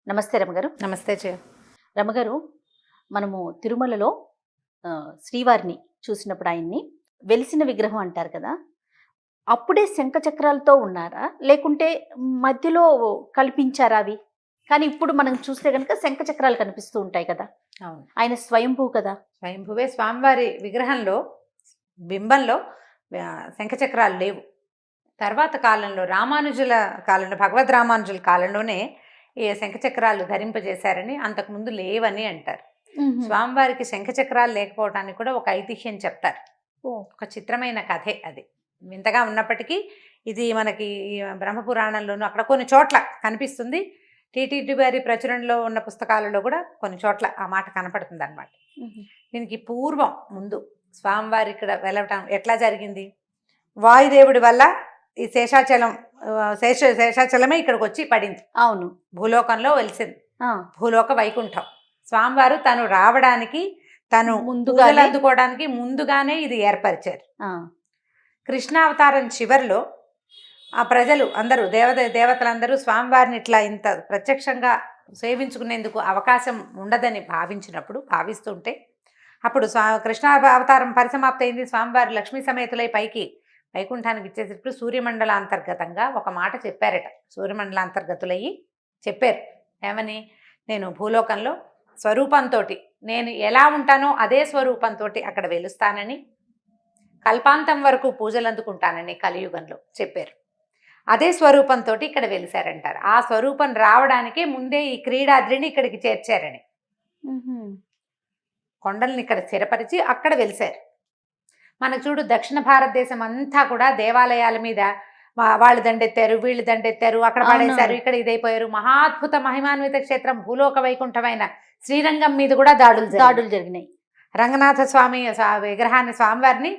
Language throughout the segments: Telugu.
నమస్తే రమగారు. నమస్తే చే రమగారు, మనము తిరుమలలో శ్రీవారిని చూసినప్పుడు ఆయన్ని వెలిసిన విగ్రహం అంటారు కదా! అప్పుడే శంఖ చక్రాలతో ఉన్నారా? లేకుంటే మధ్యలో కల్పించారా అవి? కానీ ఇప్పుడు మనం చూస్తే గనుక శంఖ చక్రాలు కనిపిస్తూ ఉంటాయి కదా! అవును. ఆయన స్వయంభూ కదా! స్వయంభువే స్వామివారి విగ్రహంలో బింబంలో శంఖచక్రాలు లేవు. తర్వాత కాలంలో రామానుజుల కాలంలో భగవద్ రామానుజుల కాలంలోనే ఈ శంఖచక్రాలు ధరింపజేశారని, అంతకుముందు లేవని అంటారు. స్వామివారికి శంఖచక్రాలు లేకపోవడానికి కూడా ఒక ఐతిహ్యం చెప్తారు. ఒక చిత్రమైన కథే అది. వింతగా ఉన్నప్పటికీ ఇది మనకి బ్రహ్మపురాణంలోనూ అక్కడ కొన్ని చోట్ల కనిపిస్తుంది. టీటీడీ వారి ప్రచురణలో ఉన్న పుస్తకాలలో కూడా కొన్ని చోట్ల ఆ మాట కనపడుతుంది అనమాట. దీనికి పూర్వం ముందు స్వామివారి ఇక్కడ వెళ్ళటం ఎట్లా జరిగింది? వాయుదేవుడి వల్ల ఈ శేషాచలమే ఇక్కడికి వచ్చి పడింది. అవును, భూలోకంలో వెలిసింది. భూలోక వైకుంఠం. స్వామివారు తను రావడానికి, తను ముందుగా అందుకోవడానికి ముందుగానే ఇది ఏర్పరిచారు. కృష్ణావతారం చివరిలో ఆ ప్రజలు అందరూ దేవతలందరూ స్వామివారిని ఇట్లా ఇంత ప్రత్యక్షంగా సేవించుకునేందుకు అవకాశం ఉండదని భావిస్తుంటే అప్పుడు కృష్ణావతారం పరిసమాప్తి అయింది. స్వామివారి లక్ష్మీ సమేతులై పైకి వైకుంఠానికి ఇచ్చేటప్పుడు సూర్యమండలాంతర్గతంగా ఒక మాట చెప్పారట. సూర్యమండలాంతర్గతులయ్యి చెప్పారు ఏమని? నేను భూలోకంలో స్వరూపంతో, నేను ఎలా ఉంటానో అదే స్వరూపంతో అక్కడ వెలుస్తానని, కల్పాంతం వరకు పూజలు అందుకుంటానని కలియుగంలో చెప్పారు. అదే స్వరూపంతో ఇక్కడ వెలిశారంటారు. ఆ స్వరూపం రావడానికే ముందే ఈ క్రీడాద్రిని ఇక్కడికి చేర్చారని, కొండల్ని ఇక్కడ స్థిరపరిచి అక్కడ వెలిశారు. మనకు చూడు, దక్షిణ భారతదేశం అంతా కూడా దేవాలయాల మీద వాళ్ళు దండెత్తారు, వీళ్ళు దండెత్తారు, అక్కడ పడేశారు, ఇక్కడ ఇదైపోయారు. మహాద్భుత మహిమాన్విత క్షేత్రం భూలోక వైకుంఠమైన శ్రీరంగం మీద కూడా దాడులు జరిగినాయి. రంగనాథ స్వామి విగ్రహాన్ని, స్వామివారిని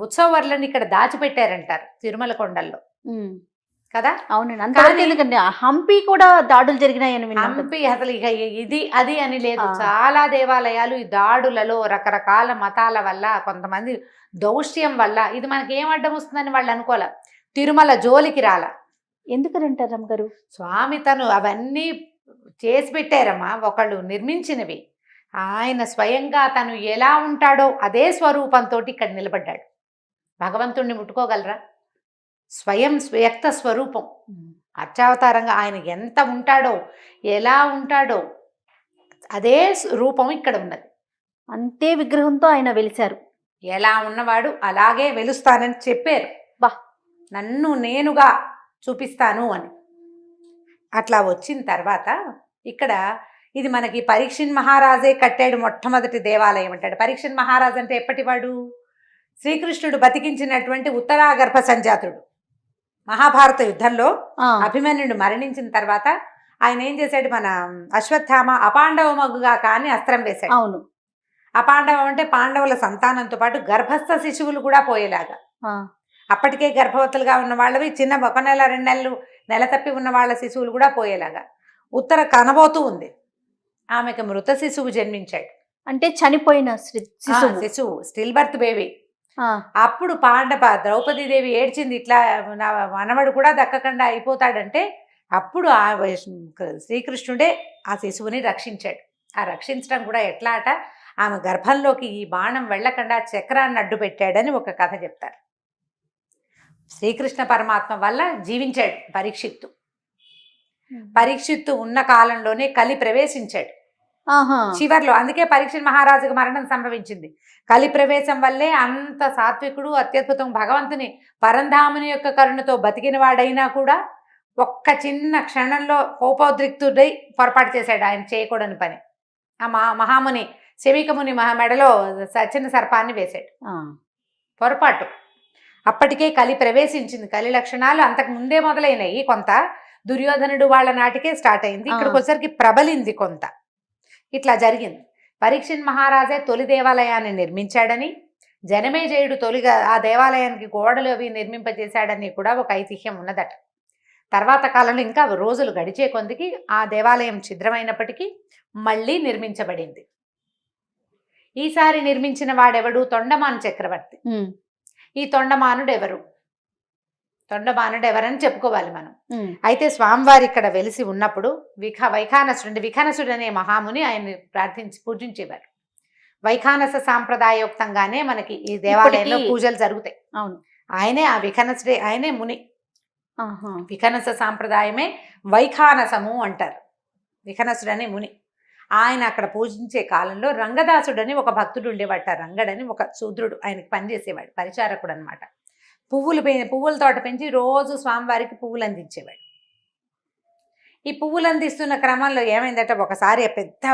ఉత్సవర్లను ఇక్కడ దాచిపెట్టారంటారు తిరుమల కొండల్లో కదా. అవునండి. హంపి కూడా దాడులు జరిగినాయని. హంపి అసలు ఇక ఇది అది అని లేదు. చాలా దేవాలయాలు ఈ దాడులలో రకరకాల మతాల వల్ల, కొంతమంది దౌష్ట్యం వల్ల, ఇది మనకి ఏం అడ్డం వస్తుందని వాళ్ళు అనుకోలే. తిరుమల జోలికి రాల. ఎందుకనంటారు రమ్మగారు? స్వామి తను అవన్నీ చేసి పెట్టారమ్మా, ఒకళ్ళు నిర్మించినవి. ఆయన స్వయంగా తను ఎలా ఉంటాడో అదే స్వరూపంతో ఇక్కడ నిలబడ్డాడు. భగవంతుణ్ణి ముట్టుకోగలరా? స్వయం వ్యక్త స్వరూపం. అర్చావతారంగా ఆయన ఎంత ఉంటాడో, ఎలా ఉంటాడో అదే రూపం ఇక్కడ ఉన్నది. అంతే విగ్రహంతో ఆయన వెలిశారు. ఎలా ఉన్నవాడు అలాగే వెలుస్తానని చెప్పారు. నన్ను నేనుగా చూపిస్తాను అని. అట్లా వచ్చిన తర్వాత ఇక్కడ ఇది మనకి పరీక్షిన్ మహారాజే కట్టాడు మొట్టమొదటి దేవాలయం అంటాడు. పరీక్షిన్ మహారాజు అంటే ఎప్పటివాడు? శ్రీకృష్ణుడు బతికించినటువంటి ఉత్తరాగర్భ సంజాతుడు. మహాభారత యుద్ధంలో అభిమన్యుడు మరణించిన తర్వాత ఆయన ఏం చేశాడు? మన అశ్వత్థామ అపాండవ మగుగా కానీ అస్త్రం వేశాడు. అవును, అపాండవం అంటే పాండవుల సంతానంతో పాటు గర్భస్థ శిశువులు కూడా పోయేలాగా. అప్పటికే గర్భవతులుగా ఉన్న వాళ్ళవి చిన్న 1 నెల 2 నెలలు నెల తప్పి ఉన్న వాళ్ళ శిశువులు కూడా పోయేలాగా ఉత్తర కనబోతూ ఉంది. ఆమెకు మృత శిశువు జన్మించాడు. అంటే చనిపోయిన శిశువు, స్టిల్ బర్త్ బేబీ. అప్పుడు ద్రౌపదీదేవి ఏడ్చింది, ఇట్లా నా మనవడు కూడా దక్కకుండా అయిపోతాడంటే అప్పుడు శ్రీకృష్ణుడే ఆ శిశువుని రక్షించాడు. ఆ రక్షించడం కూడా ఎట్లా అట, ఆమె గర్భంలోకి ఈ బాణం వెళ్ళకుండా చక్రాన్ని అడ్డు పెట్టాడని ఒక కథ చెప్తారు. శ్రీకృష్ణ పరమాత్మ వల్ల జీవించాడు పరీక్షిత్తు. పరీక్షిత్తు ఉన్న కాలంలోనే కలి ప్రవేశించాడు చివర్లో. అందుకే పరీక్ష మహారాజుకు మరణం సంభవించింది. కలి ప్రవేశం వల్లే అంత సాత్వికుడు, అత్యద్భుతం, భగవంతుని పరంధాముని యొక్క కరుణతో బతికిన వాడైనా కూడా ఒక్క చిన్న క్షణంలో కోపోద్రిక్తుడై పొరపాటు చేశాడు. ఆయన చేయకూడని పని. ఆ మహాముని శమీకముని మెడలో చిన్న సర్పాన్ని వేశాడు. పొరపాటు. అప్పటికే కలి ప్రవేశించింది. కలి లక్షణాలు అంతకు ముందే మొదలైనవి. కొంత దుర్యోధనుడు వాళ్ళ నాటికే స్టార్ట్ అయింది. ఇక్కడికి వచ్చరికి ప్రబలింది కొంత. ఇట్లా జరిగింది. పరీక్షిన్ మహారాజే తొలి దేవాలయాన్ని నిర్మించాడని, జనమేజయుడు తొలిగా ఆ దేవాలయానికి గోడలు అవి నిర్మింపజేశాడని కూడా ఒక ఐతిహ్యం ఉన్నదట. తర్వాత కాలంలో ఇంకా రోజులు గడిచే కొందికి ఆ దేవాలయం ఛిద్రమైనప్పటికీ మళ్ళీ నిర్మించబడింది. ఈసారి నిర్మించిన వాడెవడు? తొండమాను చక్రవర్తి. ఈ తొండమానుడు ఎవరు? తొండమానుడు ఎవరని చెప్పుకోవాలి మనం. ఉమ్, అయితే స్వామివారి ఇక్కడ వెలిసి ఉన్నప్పుడు వైఖానసుడు అనే మహాముని ఆయన్ని పూజించేవారు. వైఖానస సాంప్రదాయోక్తంగానే మనకి ఈ దేవాలయంలో ఇప్పటికీ- పూజలు జరుగుతాయి. అవును. ఆయనే ఆ విఖానసుడే, ఆయనే ముని. ఆహా. విఖానస సాంప్రదాయమే వైఖానసము అంటారు. విఖానసుడు అనే ముని. ఆయన అక్కడ పూజించే కాలంలో రంగదాసుడని ఒక భక్తుడు ఉండేవాట. రంగడని ఒక శూద్రుడు ఆయనకి పనిచేసేవాడు, పరిచారకుడు అనమాట. పువ్వుల తోట పెంచి రోజు స్వామివారికి పువ్వులు అందించేవాడు. ఈ పువ్వులు అందిస్తున్న క్రమంలో ఏమైందట, ఒకసారి పెద్ద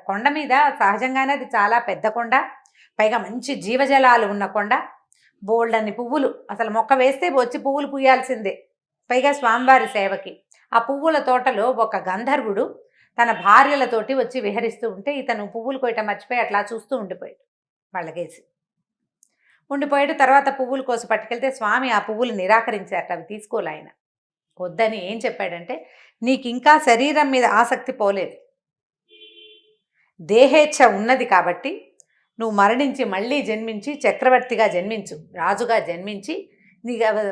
కొండ మీద, సహజంగానే అది చాలా పెద్ద కొండ, పైగా మంచి జీవజలాలు ఉన్న కొండ, బోల్డన్ని పువ్వులు, అసలు మొక్క వేస్తే వచ్చి పువ్వులు పూయాల్సిందే, పైగా స్వామివారి సేవకి. ఆ పువ్వుల తోటలో ఒక గంధర్వుడు తన భార్యలతోటి వచ్చి విహరిస్తూ ఉంటే ఇతను పువ్వులు కోయటం మర్చిపోయి అట్లా చూస్తూ ఉండిపోయాడు. వాళ్ళకేసి ఉండిపోయాడు. తర్వాత పువ్వులు కోసి పట్టుకెళ్తే స్వామి ఆ పువ్వులు నిరాకరించారట, అవి తీసుకోలే ఆయన. వద్దని ఏం చెప్పాడంటే, నీకు ఇంకా శరీరం మీద ఆసక్తి పోలేదు, దేహేచ్ఛ ఉన్నది కాబట్టి నువ్వు మరణించి మళ్ళీ జన్మించి చక్రవర్తిగా జన్మించు, రాజుగా జన్మించి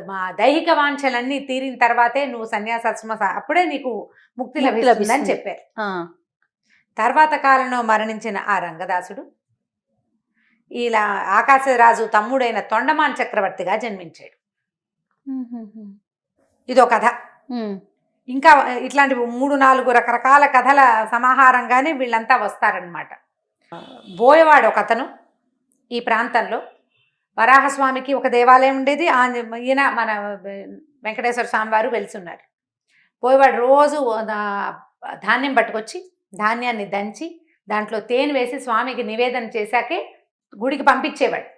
మా దైహిక వాంఛలన్నీ తీరిన తర్వాతే నువ్వు సన్యాసాశ్రమ అప్పుడే నీకు ముక్తి లభిస్తుందని చెప్పారు. తర్వాత కాలంలో మరణించిన ఆ రంగదాసుడు ఇలా ఆకాశరాజు తమ్ముడైన తొండమాన్ చక్రవర్తిగా జన్మించాడు. ఇదో కథ. ఇంకా ఇట్లాంటి 3-4 రకరకాల కథల సమాహారంగానే వీళ్ళంతా వస్తారనమాట. బోయవాడు ఒక అతను, ఈ ప్రాంతంలో వరాహస్వామికి ఒక దేవాలయం ఉండేది. ఈయన మన వెంకటేశ్వర స్వామి వారు వెలిసున్నారు. బోయవాడు రోజు ధాన్యం పట్టుకొచ్చి ధాన్యాన్ని దంచి దాంట్లో తేనె వేసి స్వామికి నివేదన చేశాకే గుడికి పంపించేవాడు.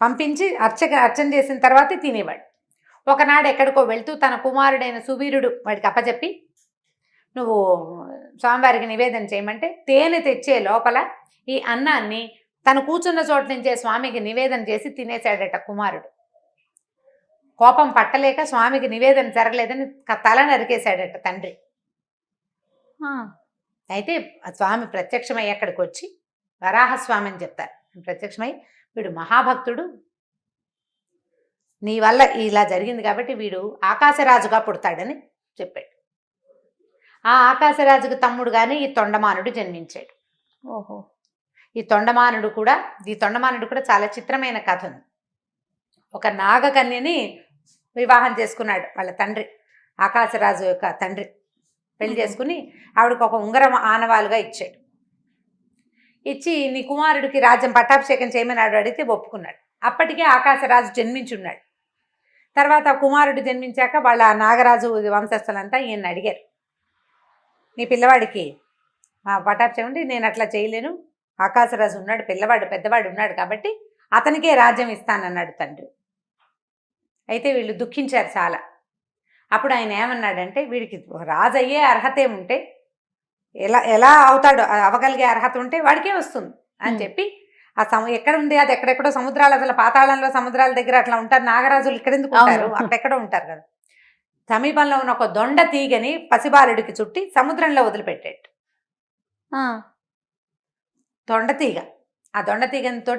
పంపించి అర్చన చేసిన తర్వాత తినేవాడు. ఒకనాడు ఎక్కడికో వెళ్తూ తన కుమారుడైన సువీరుడు వాడికి అప్పచెప్పి, నువ్వు స్వామివారికి నివేదన చేయమంటే తేనె తెచ్చే లోపల ఈ అన్నాన్ని తను కూర్చున్న చోటు నుంచే స్వామికి నివేదన చేసి తినేశాడట కుమారుడు. కోపం పట్టలేక స్వామికి నివేదన జరగలేదని తల నరికేశాడట తండ్రి. అయితే స్వామి ప్రత్యక్షమై అక్కడికి వచ్చి, వరాహస్వామి అని చెప్తారు, ప్రత్యక్షమై వీడు మహాభక్తుడు, నీ వల్ల ఇలా జరిగింది కాబట్టి వీడు ఆకాశరాజుగా పుడతాడని చెప్పాడు. ఆ ఆకాశరాజుకు తమ్ముడుగానే ఈ తొండమానుడు జన్మించాడు. ఓహో. ఈ తొండమానుడు కూడా చాలా చిత్రమైన కథ ఉంది. ఒక నాగకన్యని వివాహం చేసుకున్నాడు వాళ్ళ తండ్రి, ఆకాశరాజు యొక్క తండ్రి. పెళ్లి చేసుకుని ఆవిడకు ఒక ఉంగరం ఆనవాలుగా ఇచ్చాడు. ఇచ్చి నీ కుమారుడికి రాజ్యం పట్టాభిషేకం చేయమని ఆవిడ అడిగితే ఒప్పుకున్నాడు. అప్పటికే ఆకాశరాజు జన్మించున్నాడు. తర్వాత కుమారుడు జన్మించాక వాళ్ళ నాగరాజు వంశస్థులంతా ఈయన అడిగారు, నీ పిల్లవాడికి పట్టాభిషేకం ఉంటే, నేను అట్లా చేయలేను, ఆకాశరాజు ఉన్నాడు, పెద్దవాడు ఉన్నాడు కాబట్టి అతనికే రాజ్యం ఇస్తానన్నాడు తండ్రి. అయితే వీళ్ళు దుఃఖించారు చాలా. అప్పుడు ఆయన ఏమన్నాడంటే, వీడికి రాజు అయ్యే అర్హత ఏముంటే, ఎలా అవుతాడు, అవగలిగే అర్హత ఉంటే వాడికే వస్తుంది అని చెప్పి, ఎక్కడ ఉంది అది, ఎక్కడెక్కడో సముద్రాలు, అసలు పాతాళంలో సముద్రాల దగ్గర అట్లా ఉంటారు నాగరాజులు, ఇక్కడెందుకు ఉంటారు, అక్కడెక్కడో ఉంటారు కదా. సమీపంలో ఉన్న ఒక దొండ తీగని పసిబాలుడికి చుట్టి సముద్రంలో వదిలిపెట్టాడు. దొండతీగ. ఆ దొండతీగతో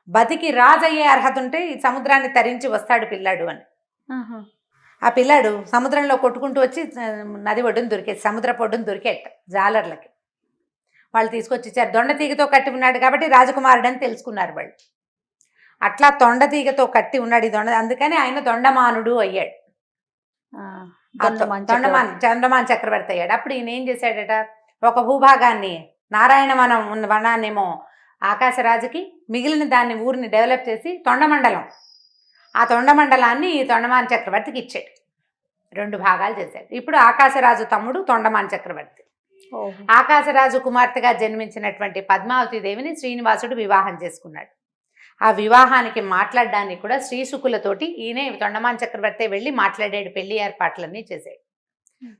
బతికి రాజయ్యే అర్హత ఉంటే ఈ సముద్రాన్ని తరించి వస్తాడు పిల్లాడు అని. ఆ పిల్లాడు సముద్రంలో కొట్టుకుంటూ వచ్చి నది ఒడ్డును దొరికేది, సముద్రపు ఒడ్డును దొరికేట జాలర్లకి. వాళ్ళు తీసుకొచ్చి ఇచ్చారు. దొండతీగతో కట్టి ఉన్నాడు కాబట్టి రాజకుమారుడు అని తెలుసుకున్నారు వాళ్ళు. అట్లా దొండతీగతో కట్టి ఉన్నాడు ఈ అందుకని ఆయన దొండమానుడు అయ్యాడు. చంద్రమాన్ చక్రవర్తి అయ్యాడు. అప్పుడు ఈయన ఏం చేశాడట, ఒక భూభాగాన్ని నారాయణ వనాన్నేమో ఆకాశరాజుకి, మిగిలిన దాన్ని ఊరిని డెవలప్ చేసి తొండమండలం, ఆ తొండమండలాన్ని ఈ తొండమాన్ చక్రవర్తికి ఇచ్చాడు. 2 భాగాలు చేశాడు. ఇప్పుడు ఆకాశరాజు తమ్ముడు తొండమాన్ చక్రవర్తి. ఆకాశరాజు కుమార్తెగా జన్మించినటువంటి పద్మావతి దేవిని శ్రీనివాసుడు వివాహం చేసుకున్నాడు. ఆ వివాహానికి మాట్లాడడానికి కూడా శ్రీశుకులతోటి ఈయనే తొండమాన్ చక్రవర్తి వెళ్ళి మాట్లాడాడు, పెళ్లి ఏర్పాట్లన్నీ చేశాడు.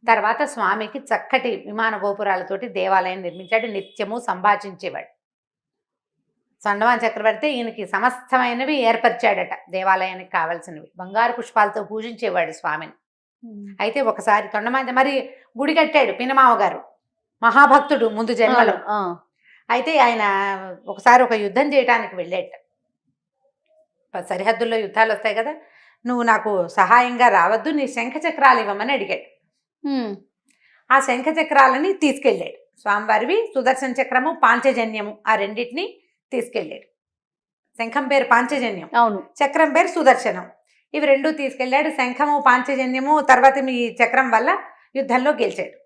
తర్వాత స్వామికి చక్కటి విమాన గోపురాలతోటి దేవాలయం నిర్మించాడు. నిత్యము సంభాషించేవాడు. తొండమాన్ చక్రవర్తి ఈయనకి సమస్తమైనవి ఏర్పరిచాడట, దేవాలయానికి కావాల్సినవి. బంగారు పుష్పాలతో పూజించేవాడు స్వామిని. అయితే ఒకసారి తొండమాన్ మరి గుడి కట్టాడు పినమావ గారు, మహాభక్తుడు ముందు జన్మలో. అయితే ఆయన ఒకసారి ఒక యుద్ధం చేయడానికి వెళ్ళేట. సరిహద్దుల్లో యుద్ధాలు వస్తాయి కదా, నువ్వు నాకు సహాయంగా రావద్దు, నీ శంఖ చక్రాలు ఇవ్వమని అడిగాడు. ఆ శంఖ చక్రాలని తీసుకెళ్ళాడు. స్వామివారివి సుదర్శన చక్రము, పాంచజన్యము, ఆ రెండింటిని తీసుకెళ్ళాడు. శంఖం పేరు పాంచజన్యం, అవును, చక్రం పేరు సుదర్శనం. ఇవి రెండూ తీసుకెళ్ళాడు. శంఖము, పాంచజన్యము, తర్వాత మీ చక్రం వల్ల యుద్ధంలో గెలిచాడు.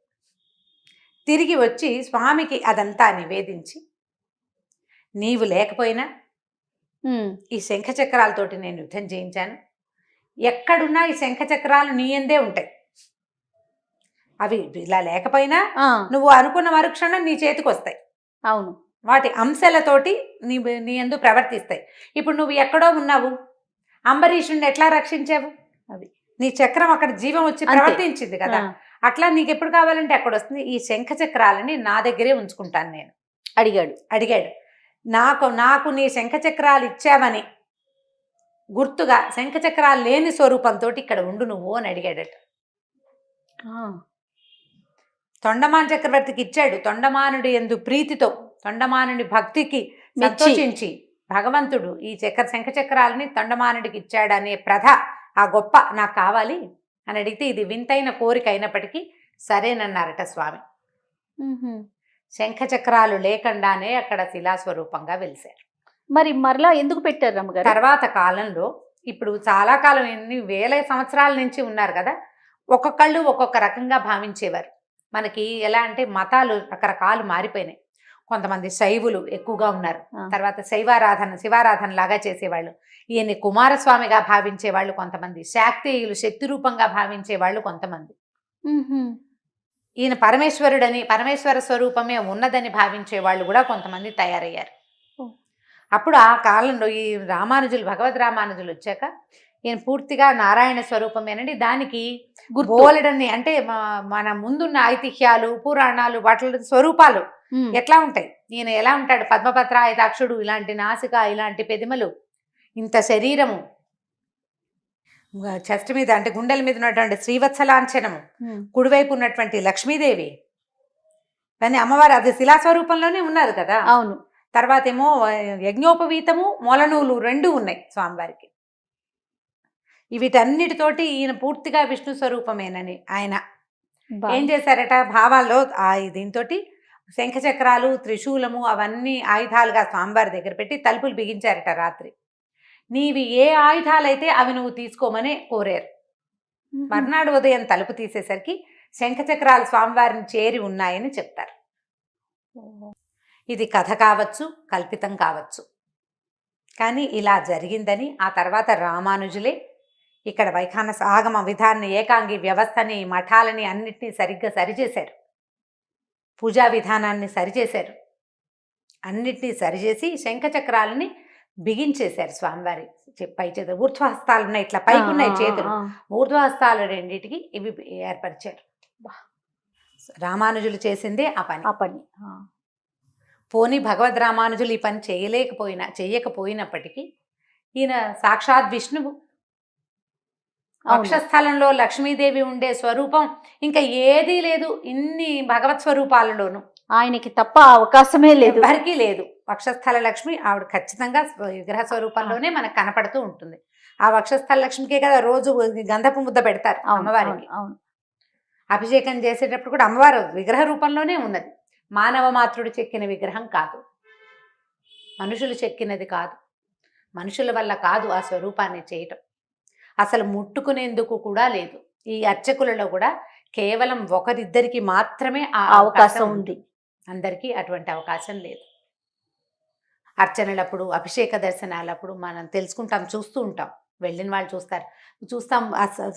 తిరిగి వచ్చి స్వామికి అదంతా నివేదించి, నీవు లేకపోయినా ఈ శంఖ చక్రాలతోటి నేను యుద్ధం చేయించాను. ఎక్కడున్నా ఈ శంఖ చక్రాలు నీ ఎందే ఉంటాయి. అవి ఇలా లేకపోయినా నువ్వు అనుకున్న మరుక్షణం నీ చేతికి వస్తాయి. అవును, వాటి అంశాలతోటి నీ యందు ప్రవర్తిస్తాయి. ఇప్పుడు నువ్వు ఎక్కడో ఉన్నావు, అంబరీషుణ్ణి ఎట్లా రక్షించావు? అది నీ చక్రం అక్కడ జీవం వచ్చి ప్రవర్తించింది కదా. అట్లా నీకు ఎప్పుడు కావాలంటే అక్కడ వస్తుంది. ఈ శంఖ చక్రాలని నా దగ్గరే ఉంచుకుంటాను నేను అడిగాడు. నాకు నీ శంఖ చక్రాలు ఇచ్చావని గుర్తుగా శంఖ చక్రాలు లేని స్వరూపంతో ఇక్కడ ఉండు నువ్వు అని అడిగాడట. తొండమాన్ చక్రవర్తికి ఇచ్చాడు. తొండమానుడి యందు ప్రీతితో, తొండమానుడి భక్తికి సంతోషించి భగవంతుడు ఈ శంఖ చక్రాలని తొండమానుడికి ఇచ్చాడనే ప్రథ, ఆ గొప్ప నాకు కావాలి అని అడిగితే ఇది వింతైన కోరిక అయినప్పటికీ సరేనన్నారట స్వామి. శంఖ చక్రాలు లేకుండానే అక్కడ శిలాస్వరూపంగా వెలిశారు. మరి మరలా ఎందుకు పెట్టారు రమ్మగారు? తర్వాత కాలంలో, ఇప్పుడు చాలా కాలం, ఎన్ని వేల సంవత్సరాల నుంచి ఉన్నారు కదా, ఒక్కొక్కళ్ళు ఒక్కొక్క రకంగా భావించేవారు. మనకి ఎలా అంటే మతాలు రకరకాలు మారిపోయినాయి. కొంతమంది శైవులు ఎక్కువగా ఉన్నారు. తర్వాత శివారాధన లాగా చేసేవాళ్ళు. ఈయన్ని కుమారస్వామిగా భావించేవాళ్ళు కొంతమంది, శాక్తేయులు శక్తి రూపంగా భావించేవాళ్ళు కొంతమంది, ఈయన పరమేశ్వరుడని, పరమేశ్వర స్వరూపమే ఉన్నదని భావించే వాళ్ళు కూడా కొంతమంది తయారయ్యారు. అప్పుడు ఆ కాలంలో ఈ రామానుజులు, భగవద్ రామానుజులు వచ్చాక ఈయన పూర్తిగా నారాయణ స్వరూపమేనండి. దానికి బోలెడన్ని అంటే మన ముందున్న ఐతిహ్యాలు, పురాణాలు, వాటి స్వరూపాలు ఎట్లా ఉంటాయి, ఈయన ఎలా ఉంటాడు, పద్మపత్ర ఐతాక్షుడు, ఇలాంటి నాసిక, ఇలాంటి పెదిమలు, ఇంత శరీరము, చెస్ట్ మీద అంటే గుండెల మీద ఉన్నటువంటి శ్రీవత్సలాంఛనము, కుడివైపు ఉన్నటువంటి లక్ష్మీదేవి, కానీ అమ్మవారు అది శిలాస్వరూపంలోనే ఉన్నారు కదా. అవును. తర్వాత ఏమో యజ్ఞోపవీతము, మొలనూలు రెండు ఉన్నాయి స్వామివారికి. వీటన్నిటితోటి ఈయన పూర్తిగా విష్ణు స్వరూపమేనని ఆయన ఏం చేశారట, భావాల్లో దీంతో శంఖచక్రాలు, త్రిశూలము అవన్నీ ఆయుధాలుగా స్వామివారి దగ్గర పెట్టి తలుపులు బిగించారట. రాత్రి నీవి ఏ ఆయుధాలైతే అవి నువ్వు తీసుకోమని కోరారు. మర్నాడు ఉదయం తలుపు తీసేసరికి శంఖచక్రాలు స్వామివారిని చేరి ఉన్నాయని చెప్తారు. ఇది కథ కావచ్చు, కల్పితం కావచ్చు, కానీ ఇలా జరిగిందని ఆ తర్వాత రామానుజులే ఇక్కడ వైఖానస ఆగమ విధాన్ని, ఏకాంగి వ్యవస్థని, మఠాలని అన్నిటినీ సరిగ్గా సరిచేశారు. పూజా విధానాన్ని సరిచేశారు. అన్నిటినీ సరిచేసి శంఖచక్రాలని బిగించేశారు. స్వామివారి పై చేతులు, ఊర్ధ్వహస్తాలు ఉన్నాయి, ఇట్లా పైకి ఉన్నాయి చేతులు, ఊర్ధ్వహస్తాలు రెండింటికి ఇవి ఏర్పరిచారు. రామానుజులు చేసిందే ఆ పని. పోనీ భగవద్ రామానుజులు ఈ పని చేయకపోయినప్పటికీ ఈయన సాక్షాత్ విష్ణువు. వక్షస్థలంలో లక్ష్మీదేవి ఉండే స్వరూపం ఇంకా ఏదీ లేదు ఇన్ని భగవత్ స్వరూపాలలోనూ. ఆయనకి తప్ప అవకాశమే లేదు, ఎవరికీ లేదు. వక్షస్థల లక్ష్మి ఆవిడ ఖచ్చితంగా విగ్రహ స్వరూపంలోనే మనకు కనపడుతూ ఉంటుంది. ఆ వక్షస్థల లక్ష్మికే కదా రోజు గంధపు ముద్ద పెడతారు అమ్మవారికి. అభిషేకం చేసేటప్పుడు కూడా అమ్మవారు విగ్రహ రూపంలోనే ఉన్నది. మానవ మాతృడు చెక్కిన విగ్రహం కాదు, మనుషులు చెక్కినది కాదు, మనుషుల వల్ల కాదు ఆ స్వరూపాన్ని చేయటం. అసలు ముట్టుకునేందుకు కూడా లేదు. ఈ అర్చకులలో కూడా కేవలం ఒకరిద్దరికి మాత్రమే ఆ అవకాశం ఉంది, అందరికీ అటువంటి అవకాశం లేదు. అర్చనలప్పుడు, అభిషేక దర్శనాలప్పుడు మనం తెలుసుకుంటాం, చూస్తూ ఉంటాం, వెళ్ళిన వాళ్ళు చూస్తాం.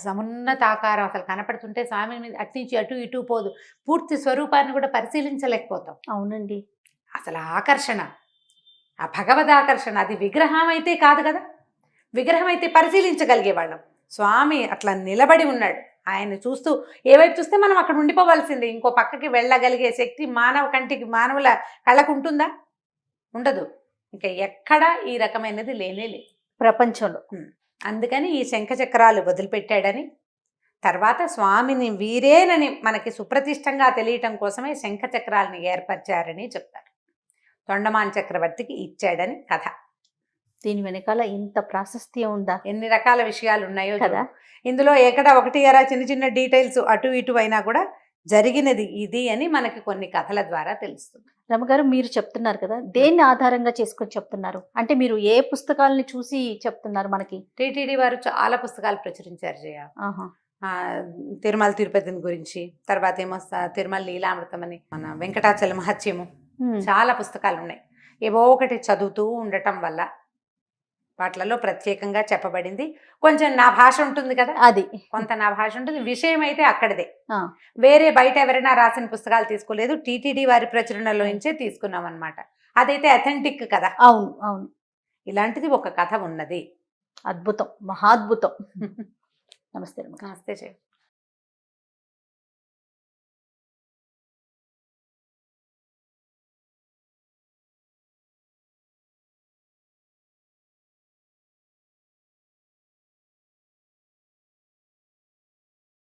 సమున్నత ఆకారం అసలు కనపడుతుంటే స్వామి మీద అట్నుంచి అటు ఇటు పోదు, పూర్తి స్వరూపాన్ని కూడా పరిశీలించలేకపోతాం. అవునండి, అసలు ఆకర్షణ, ఆ భగవద్ ఆకర్షణ, అది విగ్రహం అయితే కాదు కదా. విగ్రహం అయితే పరిశీలించగలిగే వాళ్ళం. స్వామి అట్లా నిలబడి ఉన్నాడు. ఆయన చూస్తూ ఏవైపు చూస్తే మనం అక్కడ ఉండిపోవాల్సిందే. ఇంకో పక్కకి వెళ్ళగలిగే శక్తి మానవ కంటికి, మానవుల కళ్ళకు ఉంటుందా? ఉండదు. ఇంకా ఎక్కడ ఈ రకమైనది లేనే లేదు ప్రపంచంలో. అందుకని ఈ శంఖచక్రాలు వదిలిపెట్టాడని, తర్వాత స్వామిని వీరేనని మనకి సుప్రతిష్టంగా తెలియటం కోసమే శంఖచక్రాలని ఏర్పరిచారని చెప్తారు. తొండమాన్ చక్రవర్తికి ఇచ్చాడని కథ. దీని వెనకాల ఇంత ప్రాశస్త్యం ఉందా ఎన్ని రకాల విషయాలు ఉన్నాయో కదా. చూడు. ఇందులో ఎక్కడ ఒకటి అరా చిన్న చిన్న డీటెయిల్స్ అటు ఇటు అయినా కూడా జరిగినది ఇది అని మనకి కొన్ని కథల ద్వారా తెలుస్తుంది. రమగారు మీరు చెప్తున్నారు కదా, దేన్ని ఆధారంగా చేసుకొని చెప్తున్నారు అంటే మీరు ఏ పుస్తకాలని చూసి చెప్తున్నారు మనకి? టీటీడీ వారు చాలా పుస్తకాలు ప్రచురించారు జయ. ఆహా. తిరుమల తిరుపతిని గురించి, తర్వాత ఏమో తిరుమల లీలామృతం అని, మన వెంకటాచల మహత్యము, చాలా పుస్తకాలు ఉన్నాయి. ఏవో ఒకటి చదువుతూ ఉండటం వల్ల వాటిలలో ప్రత్యేకంగా చెప్పబడింది. కొంచెం నా భాష ఉంటుంది కదా, అది కొంత నా భాష ఉంటుంది. విషయం అయితే అక్కడిదే, ఆ. వేరే బయట ఎవరైనా రాసిన పుస్తకాలు తీసుకోలేదు, టీటీడీ వారి ప్రచురణలో నుంచే తీసుకున్నాం అనమాట. అదైతే అథెంటిక్ కదా. అవును అవును. ఇలాంటిది ఒక కథ ఉన్నది. అద్భుతం, మహాద్భుతం. నమస్తే. నమస్తే జయ.